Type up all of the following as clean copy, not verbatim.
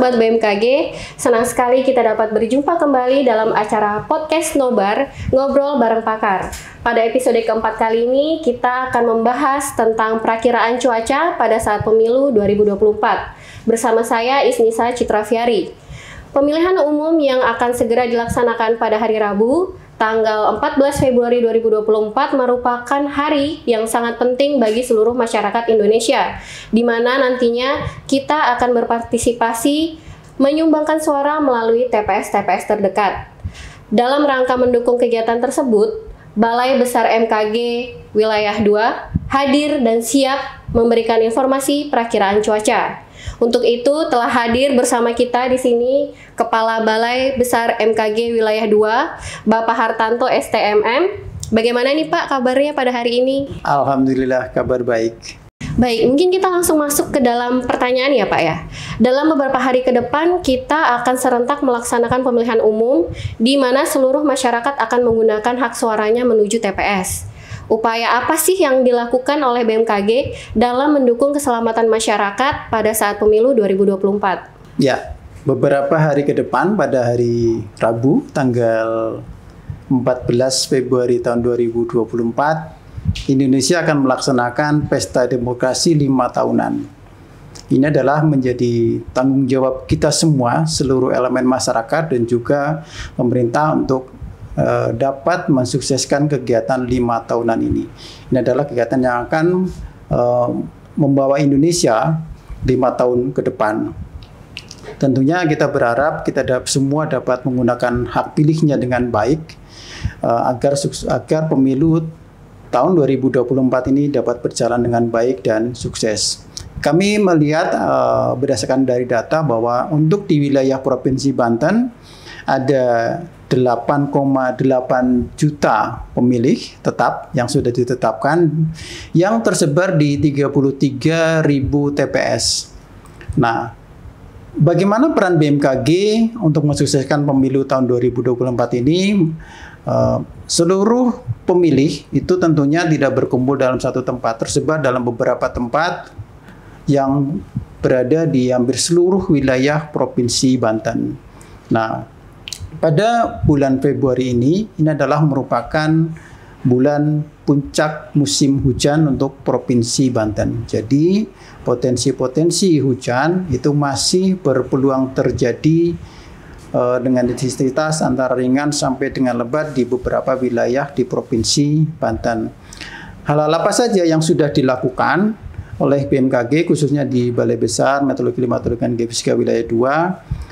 Sobat BMKG, senang sekali kita dapat berjumpa kembali dalam acara podcast Nobar, Ngobrol Bareng Pakar. Pada episode keempat kali ini, kita akan membahas tentang perakiraan cuaca pada saat pemilu 2024. Bersama saya, Isnisa Citraviari. Pemilihan umum yang akan segera dilaksanakan pada hari Rabu, tanggal 14 Februari 2024 merupakan hari yang sangat penting bagi seluruh masyarakat Indonesia, di mana nantinya kita akan berpartisipasi menyumbangkan suara melalui TPS-TPS terdekat. Dalam rangka mendukung kegiatan tersebut, Balai Besar MKG Wilayah 2 hadir dan siap memberikan informasi perakiraan cuaca. Untuk itu telah hadir bersama kita di sini Kepala Balai Besar MKG Wilayah 2, Bapak Hartanto STMM. Bagaimana nih Pak kabarnya pada hari ini? Alhamdulillah kabar baik. Baik, mungkin kita langsung masuk ke dalam pertanyaan ya Pak ya. Dalam beberapa hari ke depan kita akan serentak melaksanakan pemilihan umum di mana seluruh masyarakat akan menggunakan hak suaranya menuju TPS. Upaya apa sih yang dilakukan oleh BMKG dalam mendukung keselamatan masyarakat pada saat pemilu 2024? Ya, beberapa hari ke depan pada hari Rabu tanggal 14 Februari tahun 2024, Indonesia akan melaksanakan pesta demokrasi 5 tahunan. Ini adalah menjadi tanggung jawab kita semua, seluruh elemen masyarakat dan juga pemerintah untuk dapat mensukseskan kegiatan 5 tahunan ini. Ini adalah kegiatan yang akan membawa Indonesia 5 tahun ke depan. Tentunya kita berharap kita semua dapat menggunakan hak pilihnya dengan baik agar pemilu tahun 2024 ini dapat berjalan dengan baik dan sukses. Kami melihat berdasarkan dari data bahwa untuk di wilayah Provinsi Banten ada 8,8 juta pemilih tetap yang sudah ditetapkan yang tersebar di 33.000 TPS. Nah, bagaimana peran BMKG untuk mensukseskan pemilu tahun 2024 ini? Seluruh pemilih itu tentunya tidak berkumpul dalam satu tempat, tersebar dalam beberapa tempat yang berada di hampir seluruh wilayah Provinsi Banten. Nah, pada bulan Februari ini adalah merupakan bulan puncak musim hujan untuk Provinsi Banten. Jadi potensi-potensi hujan itu masih berpeluang terjadi dengan intensitas antara ringan sampai dengan lebat di beberapa wilayah di Provinsi Banten. Hal-hal apa saja yang sudah dilakukan oleh BMKG khususnya di Balai Besar Meteorologi Klimatologi dan Geofisika Wilayah 2?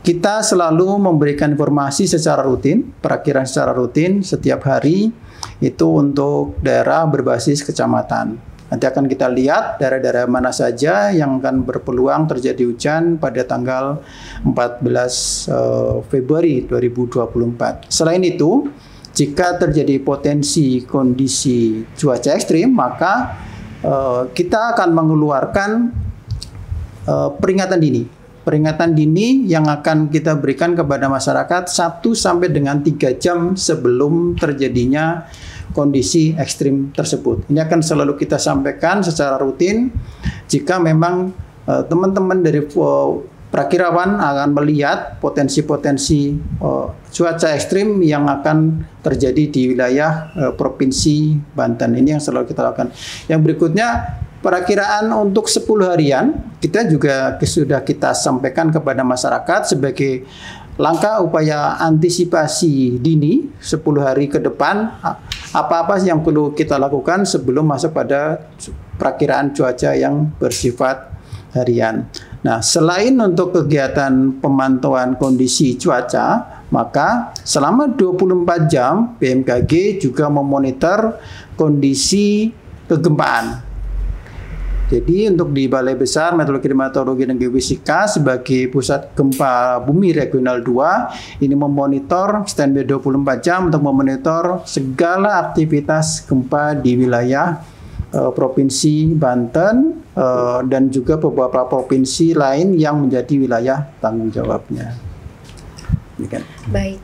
Kita selalu memberikan informasi secara rutin, perakiraan secara rutin setiap hari itu untuk daerah berbasis kecamatan. Nanti akan kita lihat daerah-daerah mana saja yang akan berpeluang terjadi hujan pada tanggal 14 Februari 2024. Selain itu, jika terjadi potensi kondisi cuaca ekstrim, maka kita akan mengeluarkan peringatan dini. Peringatan dini yang akan kita berikan kepada masyarakat 1 sampai dengan 3 jam sebelum terjadinya kondisi ekstrim tersebut. Ini akan selalu kita sampaikan secara rutin jika memang teman-teman dari prakirawan akan melihat potensi-potensi cuaca ekstrim yang akan terjadi di wilayah Provinsi Banten. Ini yang selalu kita lakukan. Yang berikutnya, perakiraan untuk 10 harian kita juga sudah kita sampaikan kepada masyarakat sebagai langkah upaya antisipasi dini 10 hari ke depan, apa-apa yang perlu kita lakukan sebelum masuk pada perakiraan cuaca yang bersifat harian. Nah, selain untuk kegiatan pemantauan kondisi cuaca, maka selama 24 jam BMKG juga memonitor kondisi kegempaan. Jadi untuk di Balai Besar Meteorologi Klimatologi dan Geofisika sebagai pusat gempa bumi regional 2 ini memonitor standby 24 jam untuk memonitor segala aktivitas gempa di wilayah Provinsi Banten dan juga beberapa provinsi lain yang menjadi wilayah tanggung jawabnya. Baik.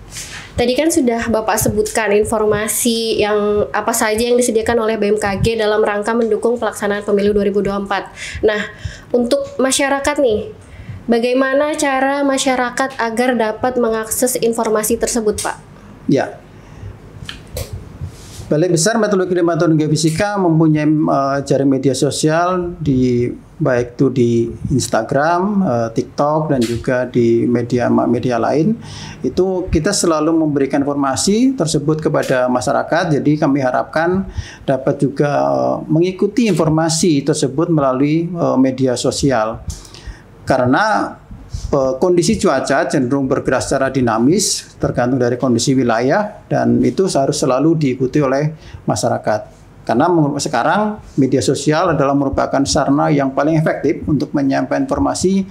Tadi kan sudah Bapak sebutkan informasi yang apa saja yang disediakan oleh BMKG dalam rangka mendukung pelaksanaan pemilu 2024. Nah, untuk masyarakat nih, Bagaimana cara masyarakat agar dapat mengakses informasi tersebut, Pak? Ya, Balai Besar Meteorologi Klimatologi dan Geofisika mempunyai jaring media sosial baik itu di Instagram, TikTok, dan juga di media lain. Itu kita selalu memberikan informasi tersebut kepada masyarakat. Jadi kami harapkan dapat juga mengikuti informasi tersebut melalui media sosial. Karena kondisi cuaca cenderung bergerak secara dinamis tergantung dari kondisi wilayah, dan itu harus selalu diikuti oleh masyarakat. Karena sekarang media sosial adalah merupakan sarana yang paling efektif untuk menyampaikan informasi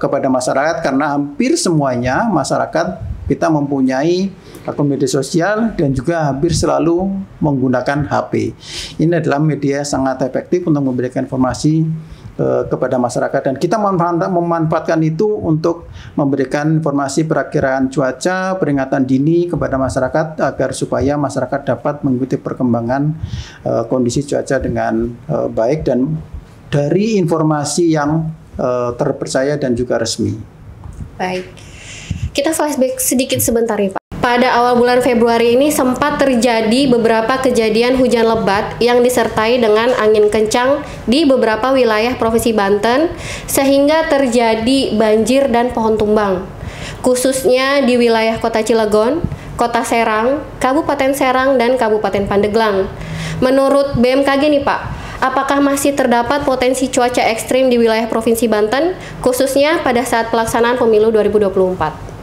kepada masyarakat, karena hampir semuanya masyarakat kita mempunyai akun media sosial dan juga hampir selalu menggunakan HP. Ini adalah media yang sangat efektif untuk memberikan informasi kepada masyarakat, dan kita memanfaatkan itu untuk memberikan informasi perakiraan cuaca, peringatan dini kepada masyarakat agar supaya masyarakat dapat mengikuti perkembangan kondisi cuaca dengan baik dan dari informasi yang terpercaya dan juga resmi. Baik, kita flashback sedikit sebentar nih Pak. Pada awal bulan Februari ini sempat terjadi beberapa kejadian hujan lebat yang disertai dengan angin kencang di beberapa wilayah Provinsi Banten, sehingga terjadi banjir dan pohon tumbang, khususnya di wilayah Kota Cilegon, Kota Serang, Kabupaten Serang, dan Kabupaten Pandeglang. Menurut BMKG nih Pak, apakah masih terdapat potensi cuaca ekstrim di wilayah Provinsi Banten, khususnya pada saat pelaksanaan pemilu 2024?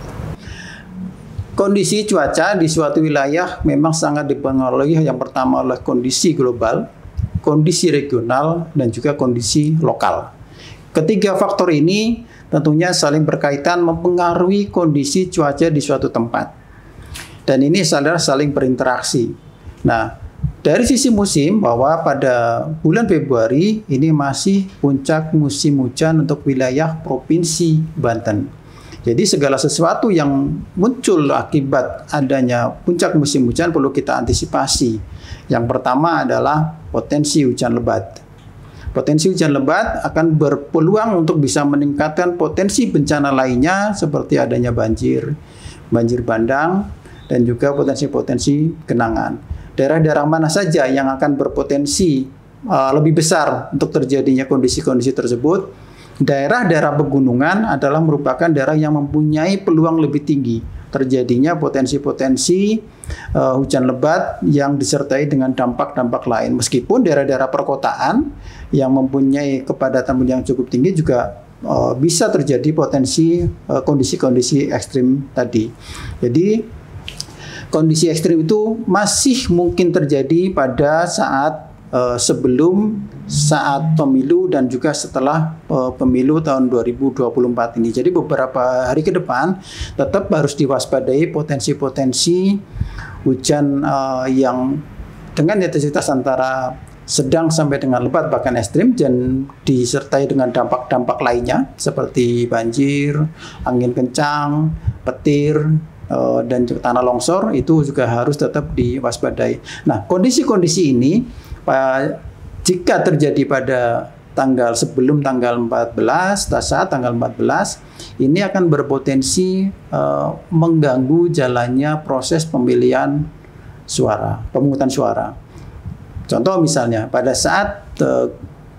Kondisi cuaca di suatu wilayah memang sangat dipengaruhi yang pertama oleh kondisi global, kondisi regional, dan juga kondisi lokal. Ketiga faktor ini tentunya saling berkaitan mempengaruhi kondisi cuaca di suatu tempat. Dan ini saling berinteraksi. Nah, dari sisi musim, bahwa pada bulan Februari ini masih puncak musim hujan untuk wilayah Provinsi Banten. Jadi segala sesuatu yang muncul akibat adanya puncak musim hujan perlu kita antisipasi. Yang pertama adalah potensi hujan lebat. Potensi hujan lebat akan berpeluang untuk bisa meningkatkan potensi bencana lainnya seperti adanya banjir bandang, dan juga potensi-potensi genangan. Daerah-daerah mana saja yang akan berpotensi lebih besar untuk terjadinya kondisi-kondisi tersebut? Daerah-daerah pegunungan adalah merupakan daerah yang mempunyai peluang lebih tinggi terjadinya potensi-potensi hujan lebat yang disertai dengan dampak-dampak lain. Meskipun daerah-daerah perkotaan yang mempunyai kepadatan yang cukup tinggi juga bisa terjadi potensi kondisi-kondisi ekstrim tadi. Jadi kondisi ekstrim itu masih mungkin terjadi pada saat sebelum, saat pemilu, dan juga setelah pemilu tahun 2024 ini. Jadi beberapa hari ke depan tetap harus diwaspadai potensi-potensi hujan yang dengan intensitas antara sedang sampai dengan lebat bahkan ekstrim, dan disertai dengan dampak-dampak lainnya seperti banjir, angin kencang, petir, dan juga tanah longsor. Itu juga harus tetap diwaspadai. Nah, kondisi-kondisi ini jika terjadi pada sebelum tanggal 14, saat tanggal 14, ini akan berpotensi mengganggu jalannya proses pemilihan suara, pemungutan suara. Contoh misalnya, pada saat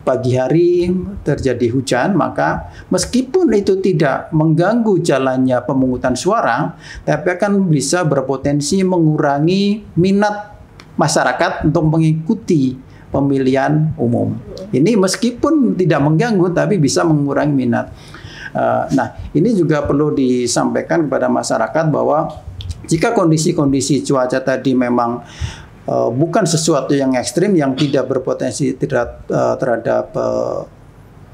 pagi hari terjadi hujan, maka meskipun itu tidak mengganggu jalannya pemungutan suara, tapi akan bisa berpotensi mengurangi minat masyarakat untuk mengikuti pemilihan umum. Ini meskipun tidak mengganggu, tapi bisa mengurangi minat. Nah, ini juga perlu disampaikan kepada masyarakat bahwa jika kondisi-kondisi cuaca tadi memang bukan sesuatu yang ekstrim, yang tidak berpotensi terhadap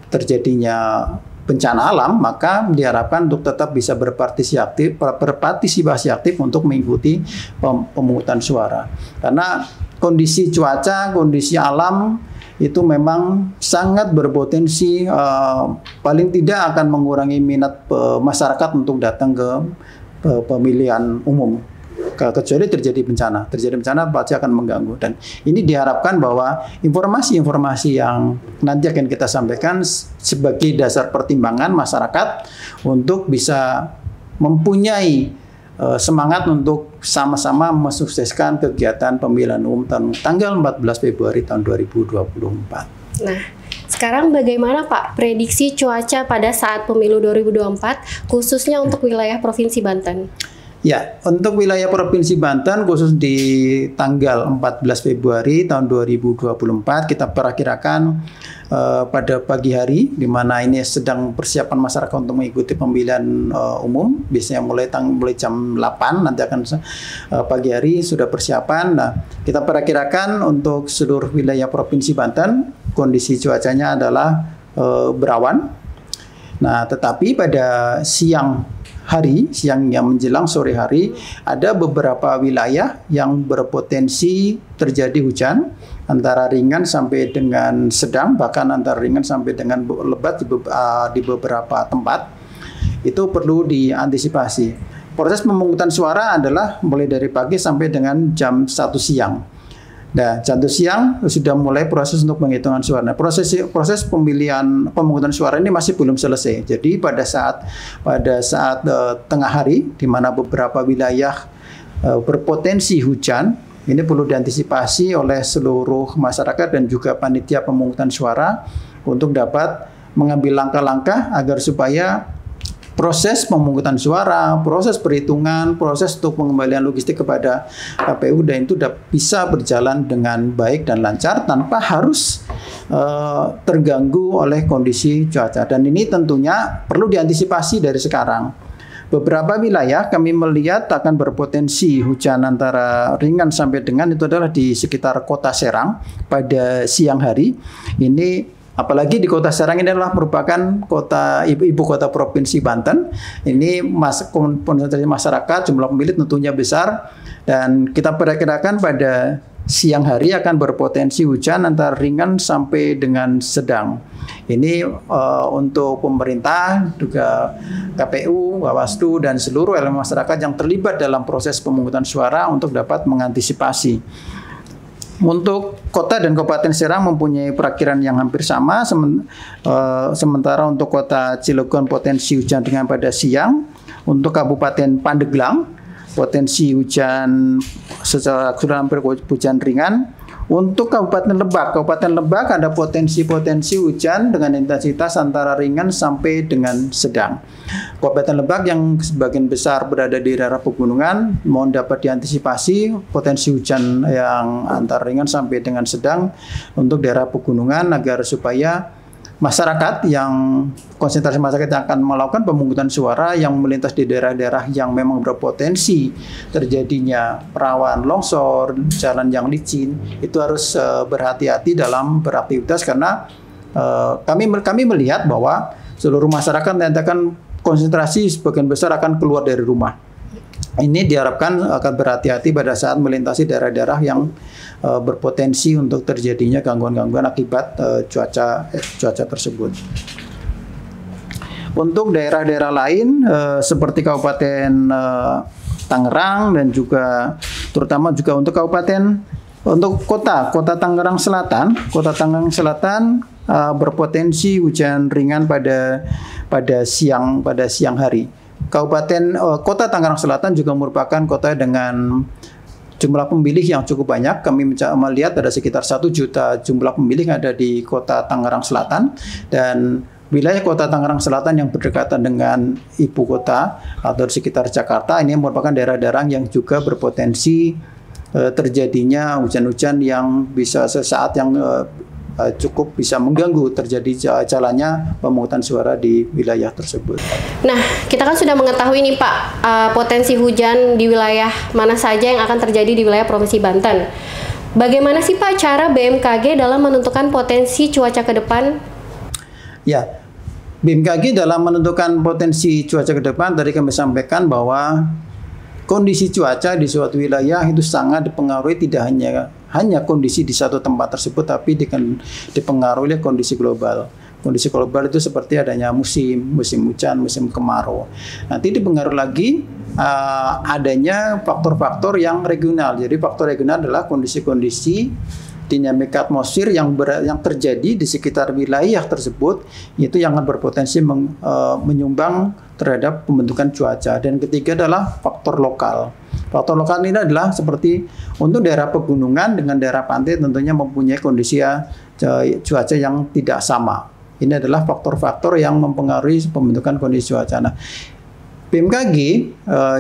terjadinya bencana alam, maka diharapkan untuk tetap bisa berpartisipasi aktif untuk mengikuti pemungutan suara. Karena kondisi cuaca, kondisi alam itu memang sangat berpotensi paling tidak akan mengurangi minat masyarakat untuk datang ke pemilihan umum. kecuali terjadi bencana. Terjadi bencana pasti akan mengganggu, dan ini diharapkan bahwa informasi-informasi yang nanti akan kita sampaikan sebagai dasar pertimbangan masyarakat untuk bisa mempunyai semangat untuk sama-sama mensukseskan kegiatan pemilihan umum tanggal 14 Februari tahun 2024. Nah, sekarang bagaimana Pak prediksi cuaca pada saat pemilu 2024 khususnya untuk wilayah Provinsi Banten? Ya, untuk wilayah Provinsi Banten khusus di tanggal 14 Februari tahun 2024 kita perakirakan pada pagi hari, di mana ini sedang persiapan masyarakat untuk mengikuti pemilihan umum, biasanya mulai jam 8 nanti akan pagi hari sudah persiapan. Nah, kita perakirakan untuk seluruh wilayah Provinsi Banten kondisi cuacanya adalah berawan. Nah, tetapi pada siang yang menjelang sore hari ada beberapa wilayah yang berpotensi terjadi hujan antara ringan sampai dengan sedang, bahkan antara ringan sampai dengan lebat di beberapa tempat. Itu perlu diantisipasi. Proses pemungutan suara adalah mulai dari pagi sampai dengan jam 1 siang. Nah, jam 1 siang sudah mulai proses untuk penghitungan suara. Nah, proses pemungutan suara ini masih belum selesai. Jadi pada saat tengah hari, di mana beberapa wilayah berpotensi hujan, ini perlu diantisipasi oleh seluruh masyarakat dan juga panitia pemungutan suara untuk dapat mengambil langkah-langkah agar supaya proses pemungutan suara, proses perhitungan, proses untuk pengembalian logistik kepada KPU dan itu bisa berjalan dengan baik dan lancar tanpa harus terganggu oleh kondisi cuaca. Dan ini tentunya perlu diantisipasi dari sekarang. Beberapa wilayah kami melihat akan berpotensi hujan antara ringan sampai dengan itu adalah di sekitar Kota Serang pada siang hari. Ini apalagi di Kota Serang ini adalah merupakan ibu kota Provinsi Banten. Ini konsentrasi masyarakat, jumlah pemilih tentunya besar, dan kita perkirakan pada siang hari akan berpotensi hujan antara ringan sampai dengan sedang. Ini untuk pemerintah, juga KPU, Bawaslu, dan seluruh elemen masyarakat yang terlibat dalam proses pemungutan suara untuk dapat mengantisipasi. Untuk kota dan Kabupaten Serang mempunyai perakiran yang hampir sama, sementara untuk Kota Cilegon potensi hujan ringan pada siang. Untuk Kabupaten Pandeglang potensi hujan secara keseluruhan hampir hujan ringan. Untuk Kabupaten Lebak ada potensi hujan dengan intensitas antara ringan sampai dengan sedang. Kabupaten Lebak yang sebagian besar berada di daerah pegunungan, mohon dapat diantisipasi potensi hujan yang antara ringan sampai dengan sedang untuk daerah pegunungan agar supaya masyarakat yang konsentrasi masyarakat yang akan melakukan pemungutan suara yang melintas di daerah-daerah yang memang berpotensi terjadinya rawan longsor, jalan yang licin, itu harus berhati-hati dalam beraktivitas karena kami melihat bahwa seluruh masyarakat nanti akan konsentrasi sebagian besar akan keluar dari rumah. Ini diharapkan akan berhati-hati pada saat melintasi daerah-daerah yang berpotensi untuk terjadinya gangguan-gangguan akibat cuaca tersebut. Untuk daerah-daerah lain seperti Kabupaten Tangerang dan juga terutama juga untuk Kota Tangerang Selatan berpotensi hujan ringan pada siang hari. Kota Tangerang Selatan juga merupakan kota dengan jumlah pemilih yang cukup banyak. Kami melihat ada sekitar 1 juta jumlah pemilih yang ada di Kota Tangerang Selatan, dan wilayah Kota Tangerang Selatan yang berdekatan dengan ibu kota atau di sekitar Jakarta ini merupakan daerah-daerah yang juga berpotensi terjadinya hujan-hujan yang bisa sesaat yang cukup bisa mengganggu terjadi jalannya pemungutan suara di wilayah tersebut. Nah, kita kan sudah mengetahui nih Pak, potensi hujan di wilayah mana saja yang akan terjadi di wilayah Provinsi Banten. Bagaimana sih Pak cara BMKG dalam menentukan potensi cuaca ke depan? Ya, BMKG dalam menentukan potensi cuaca ke depan tadi kami sampaikan bahwa kondisi cuaca di suatu wilayah itu sangat dipengaruhi tidak hanya kondisi di satu tempat tersebut, tapi dipengaruhi oleh kondisi global. Kondisi global itu seperti adanya musim hujan, musim kemarau. Nanti dipengaruhi lagi adanya faktor-faktor yang regional. Jadi faktor regional adalah kondisi-kondisi dinamika atmosfer yang terjadi di sekitar wilayah tersebut, itu yang akan berpotensi menyumbang terhadap pembentukan cuaca. Dan ketiga adalah faktor lokal. Faktor lokal ini adalah seperti untuk daerah pegunungan dengan daerah pantai tentunya mempunyai kondisi cuaca yang tidak sama. Ini adalah faktor-faktor yang mempengaruhi pembentukan kondisi cuaca. Nah, BMKG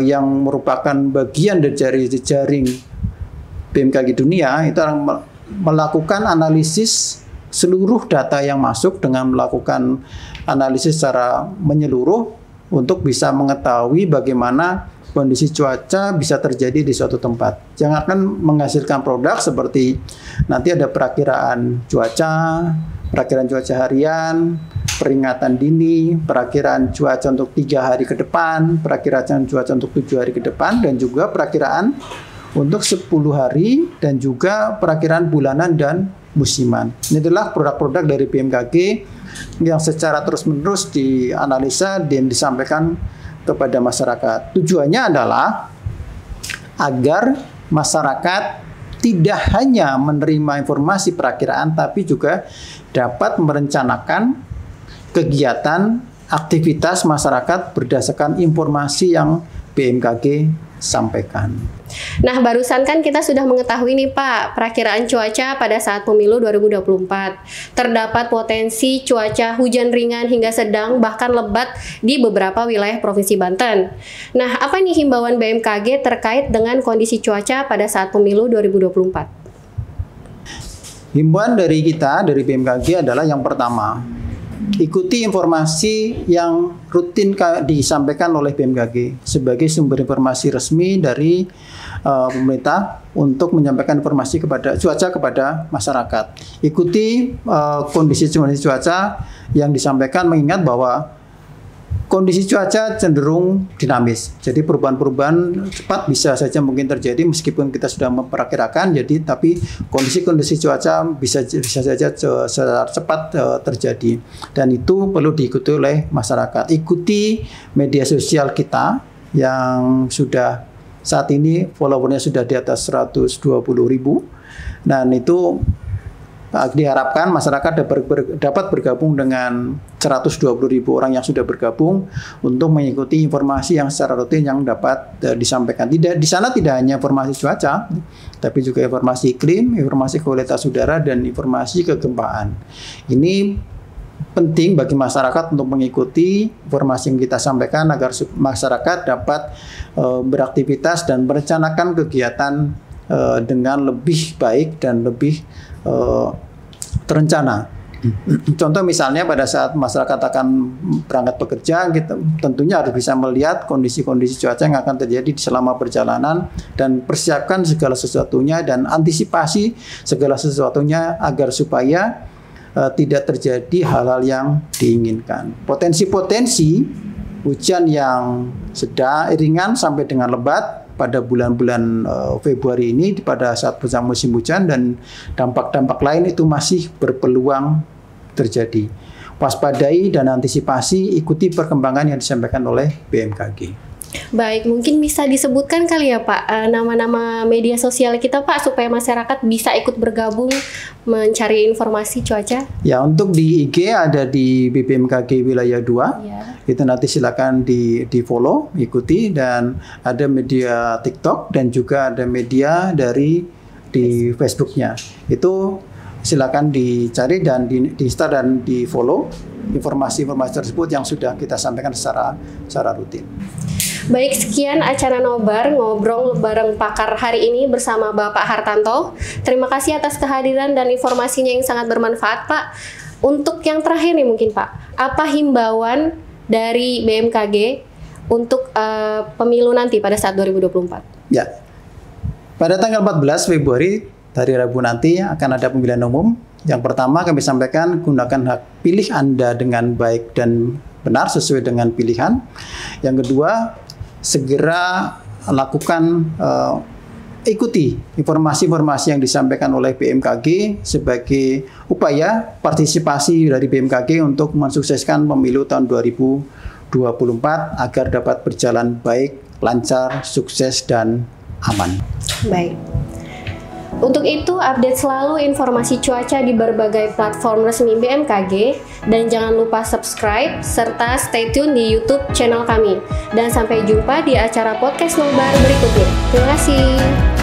yang merupakan bagian dari jaring BMKG dunia itu melakukan analisis seluruh data yang masuk dengan melakukan analisis secara menyeluruh untuk bisa mengetahui bagaimana kondisi cuaca bisa terjadi di suatu tempat. Yang akan menghasilkan produk seperti nanti ada perakiraan cuaca harian, peringatan dini, perakiraan cuaca untuk 3 hari ke depan, perakiraan cuaca untuk 7 hari ke depan, dan juga perakiraan untuk 10 hari dan juga perakiraan bulanan dan musiman. Ini adalah produk-produk dari BMKG yang secara terus-menerus dianalisa dan disampaikan kepada masyarakat. Tujuannya adalah agar masyarakat tidak hanya menerima informasi perakiraan tapi juga dapat merencanakan kegiatan aktivitas masyarakat berdasarkan informasi yang BMKG sampaikan. Nah, barusan kan kita sudah mengetahui nih Pak, perakiraan cuaca pada saat pemilu 2024. Terdapat potensi cuaca hujan ringan hingga sedang bahkan lebat di beberapa wilayah Provinsi Banten. Nah, apa nih himbauan BMKG terkait dengan kondisi cuaca pada saat pemilu 2024? Himbauan dari kita, dari BMKG adalah yang pertama, ikuti informasi yang rutin disampaikan oleh BMKG sebagai sumber informasi resmi dari pemerintah untuk menyampaikan informasi cuaca kepada masyarakat. Ikuti kondisi cuaca yang disampaikan, mengingat bahwa kondisi cuaca cenderung dinamis. Jadi perubahan-perubahan cepat bisa saja mungkin terjadi meskipun kita sudah memperkirakan. Tapi kondisi-kondisi cuaca bisa saja secara cepat terjadi. Dan itu perlu diikuti oleh masyarakat. Ikuti media sosial kita yang sudah saat ini followernya sudah di atas 120.000. Dan itu diharapkan masyarakat dapat bergabung dengan 120.000 orang yang sudah bergabung untuk mengikuti informasi yang secara rutin yang dapat disampaikan. Di sana tidak hanya informasi cuaca, tapi juga informasi iklim, informasi kualitas udara, dan informasi kegempaan. Ini penting bagi masyarakat untuk mengikuti informasi yang kita sampaikan agar masyarakat dapat beraktivitas dan merencanakan kegiatan dengan lebih baik dan lebih terencana. Contoh misalnya pada saat masyarakat akan berangkat bekerja, kita tentunya harus bisa melihat kondisi-kondisi cuaca yang akan terjadi selama perjalanan dan persiapkan segala sesuatunya dan antisipasi segala sesuatunya agar supaya tidak terjadi hal-hal yang diinginkan. Potensi-potensi hujan yang sedang ringan sampai dengan lebat pada bulan-bulan Februari ini pada saat musim hujan dan dampak-dampak lain itu masih berpeluang terjadi. Waspadai dan antisipasi, ikuti perkembangan yang disampaikan oleh BMKG. Baik, mungkin bisa disebutkan kali ya Pak nama-nama media sosial kita Pak supaya masyarakat bisa ikut bergabung mencari informasi cuaca. Ya, untuk di IG ada di BMKG Wilayah 2. Ya. Itu nanti silakan di follow, ikuti, dan ada media TikTok dan juga ada media di Facebooknya. Itu silakan dicari dan di Insta dan di follow informasi-informasi tersebut yang sudah kita sampaikan secara rutin. Baik, sekian acara Nobar Ngobrol bareng Pakar hari ini bersama Bapak Hartanto. Terima kasih atas kehadiran dan informasinya yang sangat bermanfaat Pak. Untuk yang terakhir nih mungkin Pak, apa himbauan dari BMKG untuk pemilu nanti pada saat 2024? Ya, pada tanggal 14 Februari hari Rabu nanti akan ada pemilihan umum. Yang pertama kami sampaikan, gunakan hak pilih Anda dengan baik dan benar sesuai dengan pilihan. Yang kedua, segera lakukan ikuti informasi-informasi yang disampaikan oleh BMKG sebagai upaya partisipasi dari BMKG untuk mensukseskan pemilu tahun 2024 agar dapat berjalan baik, lancar, sukses, dan aman. Baik. Untuk itu, update selalu informasi cuaca di berbagai platform resmi BMKG, dan jangan lupa subscribe serta stay tune di YouTube channel kami. Dan sampai jumpa di acara podcast Nobar berikutnya. Terima kasih.